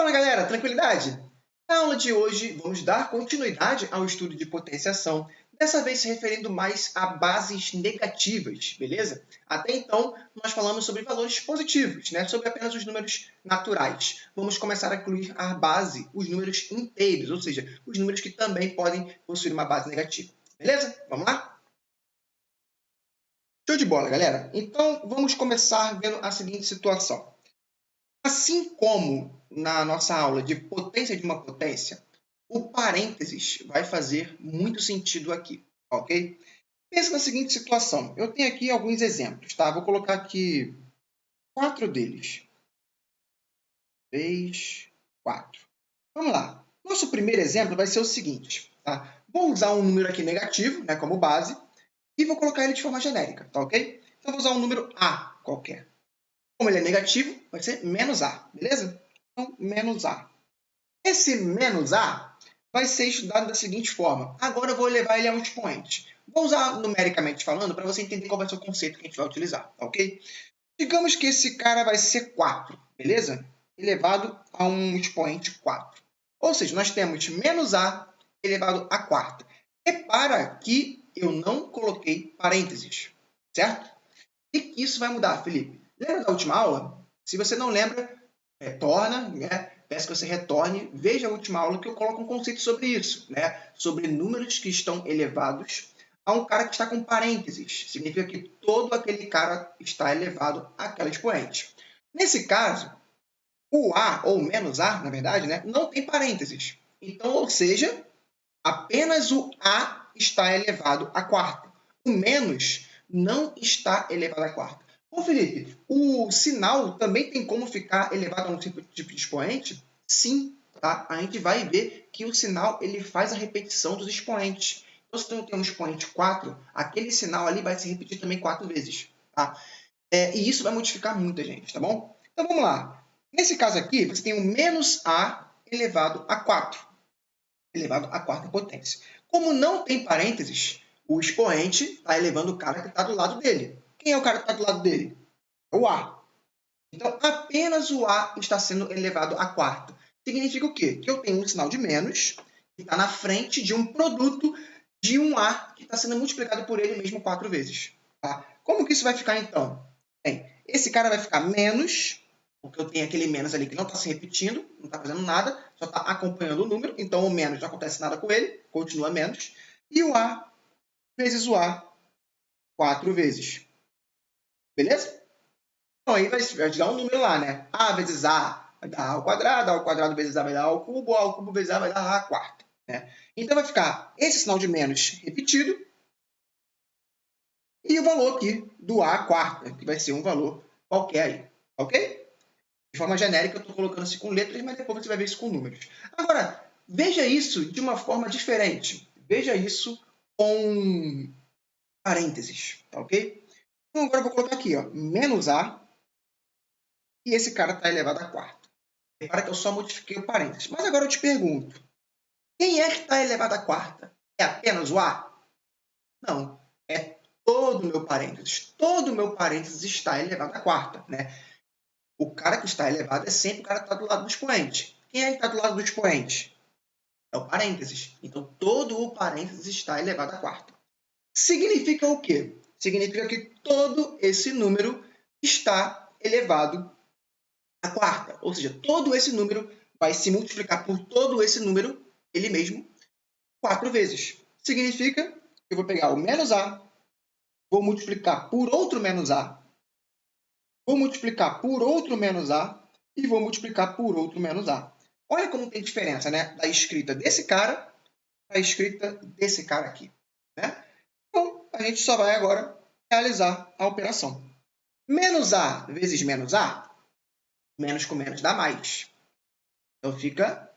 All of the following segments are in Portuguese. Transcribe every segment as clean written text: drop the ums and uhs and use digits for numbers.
Fala galera, tranquilidade? Na aula de hoje vamos dar continuidade ao estudo de potenciação, dessa vez se referindo mais a bases negativas, beleza? Até então nós falamos sobre valores positivos, sobre apenas os números naturais. Vamos começar a incluir a base, os números inteiros, ou seja, os números que também podem possuir uma base negativa, beleza? Vamos lá? Show de bola, galera! Então vamos começar vendo a seguinte situação. Assim como na nossa aula de potência de uma potência, o parênteses vai fazer muito sentido aqui, ok? Pensa na seguinte situação. Eu tenho aqui alguns exemplos, tá? Vou colocar aqui 4 deles. 3, 4. Vamos lá. Nosso primeiro exemplo vai ser o seguinte, tá? Vou usar um número aqui negativo, como base, e vou colocar ele de forma genérica, tá ok? Então, vou usar um número A qualquer. Como ele é negativo, vai ser menos A, beleza? Então, menos A. Esse menos A vai ser estudado da seguinte forma. Agora eu vou levar ele a um expoente. Vou usar numericamente falando para você entender qual vai ser o conceito que a gente vai utilizar, tá ok? Digamos que esse cara vai ser 4, beleza? Elevado a um expoente 4. Ou seja, nós temos menos A elevado a quarta. Repara que eu não coloquei parênteses, certo? E que isso vai mudar, Felipe? Lembra da última aula? Se você não lembra, retorna, peço que você retorne, veja a última aula que eu coloco um conceito sobre isso, sobre números que estão elevados a um cara que está com parênteses. Significa que todo aquele cara está elevado àquela expoente. Nesse caso, o A, ou menos A, na verdade, não tem parênteses. Então, ou seja, apenas o A está elevado à quarta. O menos não está elevado à quarta. Ô, Felipe, o sinal também tem como ficar elevado a um tipo de expoente? Sim, tá? A gente vai ver que o sinal ele faz a repetição dos expoentes. Então, se tem um expoente 4, aquele sinal ali vai se repetir também 4 vezes. Tá? E isso vai modificar muita gente, tá bom? Então, vamos lá. Nesse caso aqui, você tem o menos A elevado a 4. Elevado à quarta potência. Como não tem parênteses, o expoente está elevando o cara que está do lado dele. Quem é o cara que está do lado dele? O A. Então, apenas o A está sendo elevado à quarta. Significa o quê? Que eu tenho um sinal de menos, que está na frente de um produto de um A, que está sendo multiplicado por ele mesmo 4 vezes. Tá? Como que isso vai ficar, então? Bem, esse cara vai ficar menos, porque eu tenho aquele menos ali que não está se repetindo, não está fazendo nada, só está acompanhando o número, então o menos não acontece nada com ele, continua menos. E o A vezes o A 4 vezes. Beleza? Então, aí vai te dar um número lá, A vezes A vai dar A ao quadrado vezes A vai dar A ao cubo vezes A vai dar A à quarta. Então, vai ficar esse sinal de menos repetido e o valor aqui do A à quarta, que vai ser um valor qualquer aí. Ok? De forma genérica, eu estou colocando assim com letras, mas depois você vai ver isso com números. Agora, veja isso de uma forma diferente. Veja isso com parênteses, tá ok? Então, agora eu vou colocar aqui, menos A, e esse cara está elevado à quarta. Repara que eu só modifiquei o parênteses. Mas agora eu te pergunto, quem é que está elevado à quarta? É apenas o A? Não, é todo o meu parênteses. Todo o meu parênteses está elevado à quarta, O cara que está elevado é sempre o cara que está do lado do expoente. Quem é que está do lado do expoente? É o parênteses. Então, todo o parênteses está elevado à quarta. Significa o quê? Significa que todo esse número está elevado à quarta. Ou seja, todo esse número vai se multiplicar por todo esse número, ele mesmo, 4 vezes. Significa que eu vou pegar o menos A, vou multiplicar por outro menos A, vou multiplicar por outro menos A e vou multiplicar por outro menos A. Olha como tem diferença, da escrita desse cara para a escrita desse cara aqui. Então, a gente só vai agora realizar a operação. Menos A vezes menos A, menos com menos dá mais. Então, fica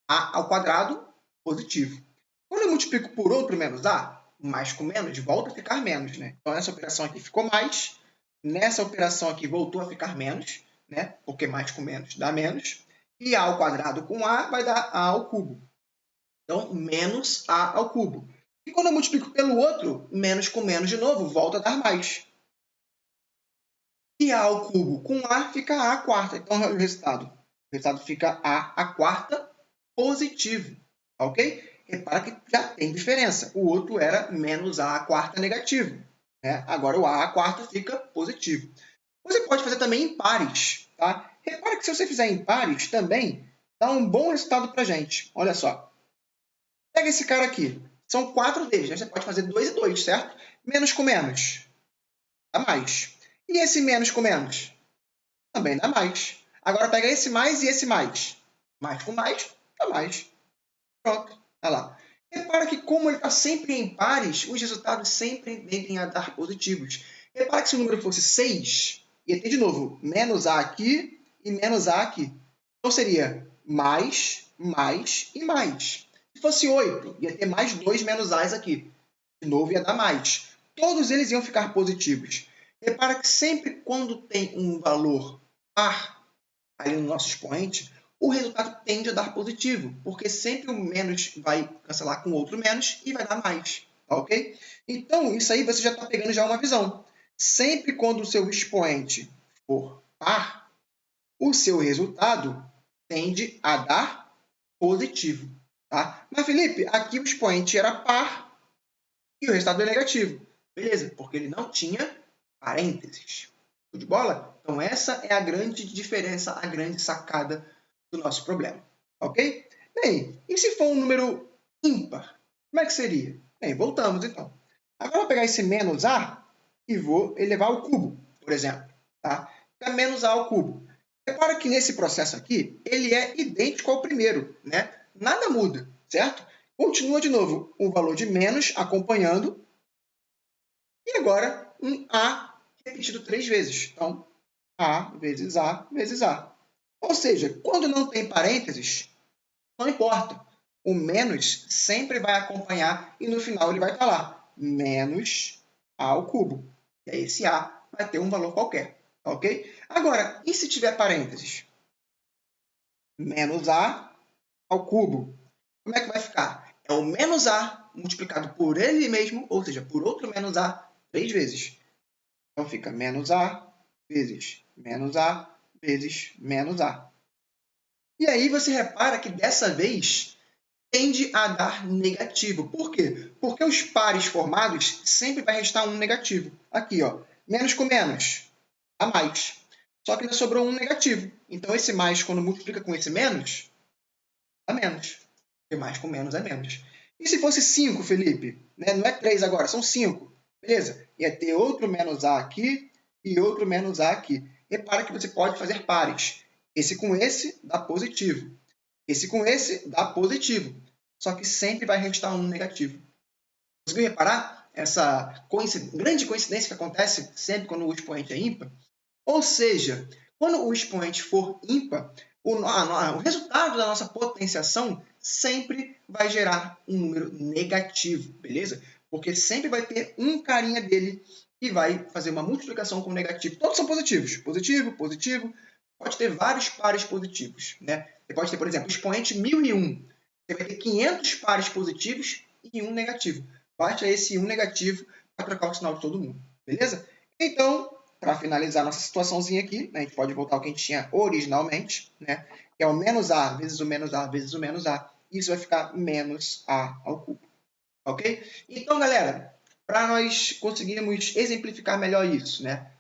A ao quadrado positivo. Quando eu multiplico por outro menos A, mais com menos, volta a ficar menos. Então, essa operação aqui ficou mais. Nessa operação aqui voltou a ficar menos, porque mais com menos dá menos. E A ao quadrado com A vai dar A ao cubo. Então, menos A ao cubo. E quando eu multiplico pelo outro, menos com menos de novo, volta a dar mais. E A ao cubo com A fica A à quarta. Então, o resultado O resultado fica a quarta positivo, ok? Repara que já tem diferença. O outro era menos a quarta negativo, né? Agora o a quarta fica positivo. Você pode fazer também em pares, tá? Repara que se você fizer em pares também, dá um bom resultado para a gente. Olha só. Pega esse cara aqui. São 4 deles, né? Você pode fazer 2 e 2, certo? Menos com menos, dá mais. E esse menos com menos? Também dá mais. Agora pega esse mais e esse mais. Mais com mais, dá mais. Pronto, olha lá. Repara que como ele está sempre em pares, os resultados sempre tendem a dar positivos. Repara que se o número fosse 6, ia ter de novo menos A aqui e menos A aqui. Então seria mais, mais e mais. Se fosse 8, ia ter mais 2 menos A's aqui. De novo ia dar mais. Todos eles iam ficar positivos. Repara que sempre quando tem um valor par ali no nosso expoente, o resultado tende a dar positivo, porque sempre o menos vai cancelar com outro menos e vai dar mais, tá ok? Então, isso aí você já está pegando já uma visão. Sempre quando o seu expoente for par, o seu resultado tende a dar positivo, tá? Mas, Felipe, aqui o expoente era par e o resultado é negativo. Beleza, porque ele não tinha parênteses. Show de bola? Então, essa é a grande diferença, a grande sacada do nosso problema. Ok? Bem, e se for um número ímpar? Como é que seria? Bem, voltamos então. Agora eu vou pegar esse menos A e vou elevar ao cubo, por exemplo. Tá? Fica menos A ao cubo. Repara que nesse processo aqui, ele é idêntico ao primeiro, né? Nada muda, certo? Continua de novo o valor de menos acompanhando. E agora um A repetido 3 vezes. Então, A vezes A vezes A. Ou seja, quando não tem parênteses, não importa. O menos sempre vai acompanhar e no final ele vai estar lá. Menos A ao cubo. E aí esse A vai ter um valor qualquer. Ok? Agora, e se tiver parênteses? Menos A ao cubo. Como é que vai ficar? É o menos A multiplicado por ele mesmo, ou seja, por outro menos A, 3 vezes. Então fica menos A vezes menos A vezes menos A. E aí você repara que dessa vez tende a dar negativo. Por quê? Porque os pares formados sempre vai restar um negativo. Aqui, ó, menos com menos, dá mais. Só que ainda sobrou um negativo. Então esse mais, quando multiplica com esse menos, dá menos. Porque mais com menos é menos. E se fosse 5, Felipe? Né? Não é 3 agora, são 5. Beleza? Ia ter outro menos A aqui e outro menos A aqui. Repara que você pode fazer pares. Esse com esse dá positivo. Esse com esse dá positivo. Só que sempre vai restar um negativo. Conseguiu reparar essa grande coincidência que acontece sempre quando o expoente é ímpar? Ou seja, quando o expoente for ímpar, o resultado da nossa potenciação sempre vai gerar um número negativo, beleza? Porque sempre vai ter um carinha dele que vai fazer uma multiplicação com negativo. Todos são positivos. Positivo, positivo. Pode ter vários pares positivos, né? Você pode ter, por exemplo, o expoente 1001. Você vai ter 500 pares positivos e um negativo. Basta esse um negativo para trocar o sinal de todo mundo, beleza? Então, para finalizar nossa situaçãozinha aqui, né, a gente pode voltar ao que a gente tinha originalmente, né, que é o menos A vezes o menos A vezes o menos A. Isso vai ficar menos A ao cubo. Ok? Então, galera, para nós conseguirmos exemplificar melhor isso, né?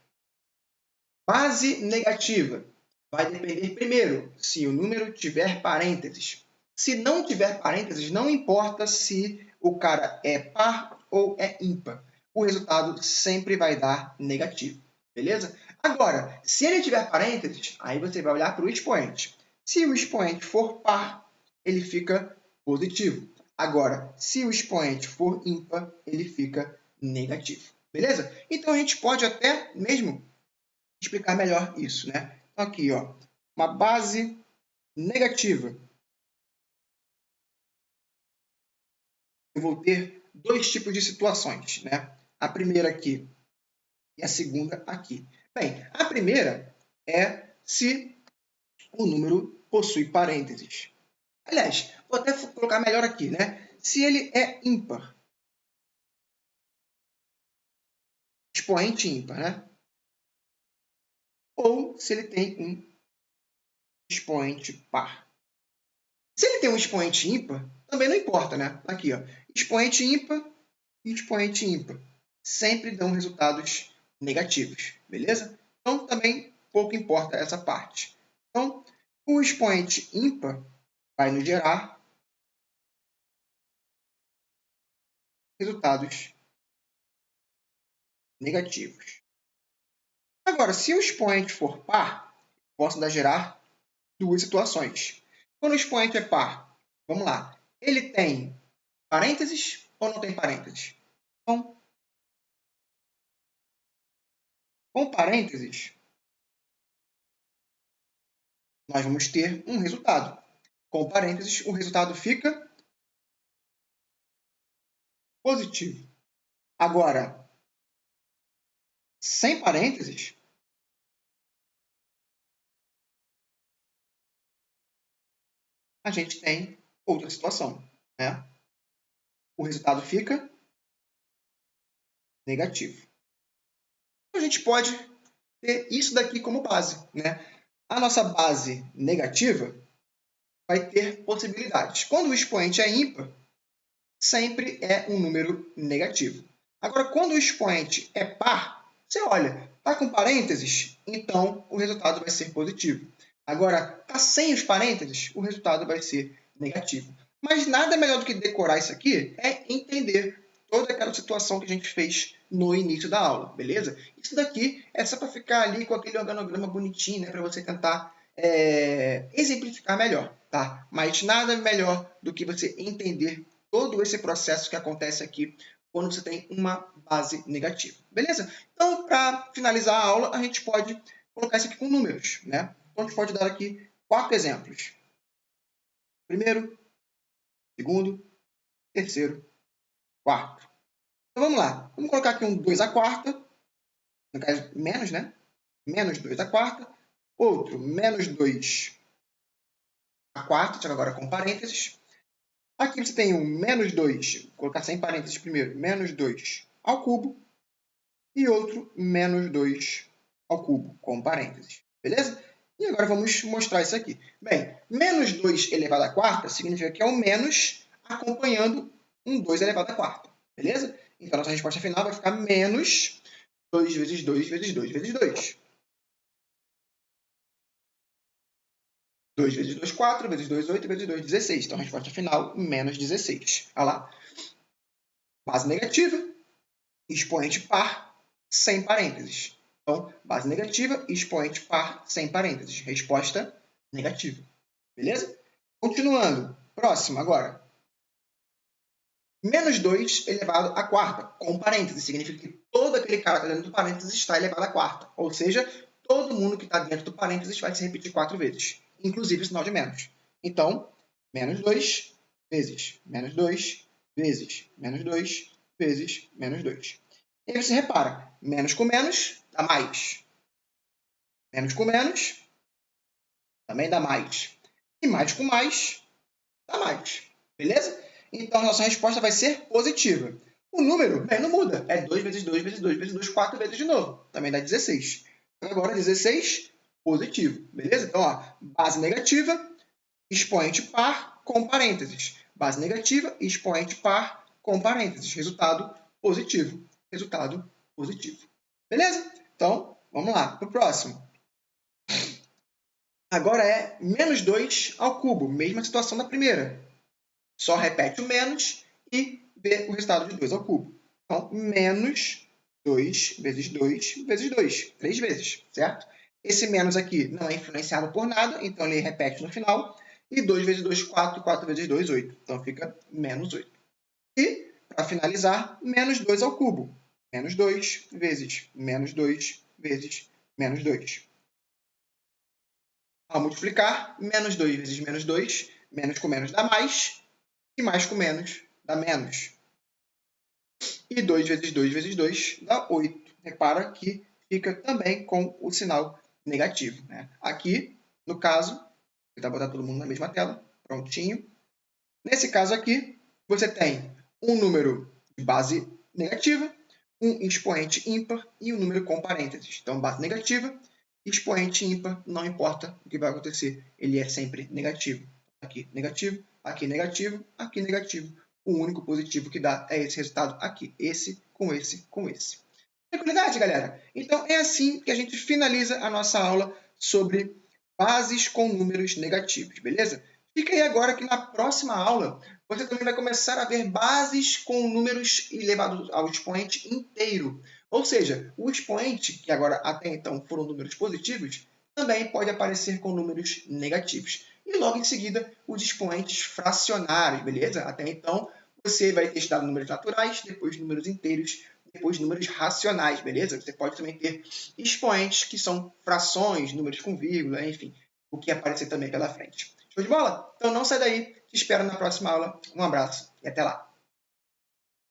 Base negativa vai depender, primeiro, se o número tiver parênteses. Se não tiver parênteses, não importa se o cara é par ou é ímpar. O resultado sempre vai dar negativo. Beleza? Agora, se ele tiver parênteses, aí você vai olhar para o expoente. Se o expoente for par, ele fica positivo. Agora, se o expoente for ímpar, ele fica negativo. Beleza? Então, a gente pode até mesmo explicar melhor isso, né? Então, aqui, ó, uma base negativa. Eu vou ter dois tipos de situações, né? A primeira aqui e a segunda aqui. Bem, a primeira é se o número possui parênteses. Aliás, vou até colocar melhor aqui, né? Se ele é ímpar. Expoente ímpar, né? Ou se ele tem um expoente par. Se ele tem um expoente ímpar, também não importa, né? Aqui, ó, expoente ímpar e expoente ímpar sempre dão resultados negativos, beleza? Então, também pouco importa essa parte. Então, o expoente ímpar vai nos gerar resultados negativos. Agora, se o expoente for par, posso gerar duas situações. Quando o expoente é par, vamos lá, ele tem parênteses ou não tem parênteses? Então, com parênteses, nós vamos ter um resultado. Com parênteses, o resultado fica positivo. Agora, sem parênteses, a gente tem outra situação, né? O resultado fica negativo. A gente pode ter isso daqui como base, né? A nossa base negativa vai ter possibilidades. Quando o expoente é ímpar, sempre é um número negativo. Agora, quando o expoente é par, você olha, está com parênteses, então o resultado vai ser positivo. Agora, está sem os parênteses, o resultado vai ser negativo. Mas nada melhor do que decorar isso aqui é entender toda aquela situação que a gente fez no início da aula, beleza? Isso daqui é só para ficar ali com aquele organograma bonitinho, né, para você tentar exemplificar melhor, tá? Mas nada melhor do que você entender todo esse processo que acontece aqui quando você tem uma base negativa, beleza? Então, para finalizar a aula, a gente pode colocar isso aqui com números, né? Então, a gente pode dar aqui 4 exemplos. Primeiro, segundo, terceiro, quarto. Então, vamos lá. Vamos colocar aqui um 2 à quarta, no caso, menos, né? Menos 2 à quarta. Outro, menos 2 à quarta, só que agora com parênteses. Aqui você tem um menos 2, vou colocar sem parênteses primeiro, menos 2 ao cubo, e outro menos 2 ao cubo, com parênteses, beleza? E agora vamos mostrar isso aqui. Bem, menos 2 elevado à quarta significa que é o menos acompanhando um 2 elevado à quarta, beleza? Então, nossa resposta final vai ficar menos 2 vezes 2 vezes 2 vezes 2. 2 vezes 2, 4, vezes 2, 8, vezes 2, 16. Então, a resposta final, menos 16. Olha lá. Base negativa, expoente par, sem parênteses. Então, base negativa, expoente par, sem parênteses. Resposta negativa. Beleza? Continuando. Próximo agora. Menos 2 elevado à quarta, com parênteses. Significa que todo aquele cara que está dentro do parênteses está elevado à quarta. Ou seja, todo mundo que está dentro do parênteses vai se repetir 4 vezes. Inclusive o sinal de menos. Então, menos 2 vezes menos 2 vezes menos 2 vezes menos 2. E aí você repara, menos com menos dá mais. Menos com menos também dá mais. E mais com mais dá mais. Beleza? Então, a nossa resposta vai ser positiva. O número, bem, não muda. É 2 vezes 2 vezes 2 vezes 2, 4 vezes de novo. Também dá 16. Agora, 16, positivo. Beleza? Então, ó, base negativa, expoente par com parênteses. Base negativa, expoente par com parênteses. Resultado positivo. Resultado positivo. Beleza? Então, vamos lá para o próximo. Agora é menos 2 ao cubo. Mesma situação da primeira. Só repete o menos e vê o resultado de 2 ao cubo. Então, menos 2 vezes 2 vezes 2. 3 vezes, certo? Esse menos aqui não é influenciado por nada, então ele repete no final. E 2 vezes 2, 4. 4 vezes 2, 8. Então, fica menos 8. E, para finalizar, menos 2 ao cubo. Menos 2 vezes menos 2 vezes menos 2. Ao multiplicar, menos 2 vezes menos 2, menos com menos dá mais, e mais com menos dá menos. E 2 vezes 2 vezes 2 dá 8. Repara que fica também com o sinal negativo, né? Aqui, no caso, vou tentar botar todo mundo na mesma tela, prontinho. Nesse caso aqui, você tem um número de base negativa, um expoente ímpar e um número com parênteses. Então, base negativa, Expoente ímpar, não importa o que vai acontecer, ele é sempre negativo. Aqui negativo, aqui negativo, aqui negativo. O único positivo que dá é esse resultado aqui, esse com esse com esse. Tranquilidade, galera? Então é assim que a gente finaliza a nossa aula sobre bases com números negativos, beleza? Fica aí agora que na próxima aula você também vai começar a ver bases com números elevados ao expoente inteiro. Ou seja, o expoente, que agora até então foram números positivos, também pode aparecer com números negativos. E logo em seguida, os expoentes fracionários, beleza? Até então, você vai ter estudado números naturais, depois números inteiros, depois números racionais, beleza? Você pode também ter expoentes que são frações, números com vírgula, enfim, o que aparecer também pela frente. Show de bola? Então não sai daí, te espero na próxima aula. Um abraço e até lá!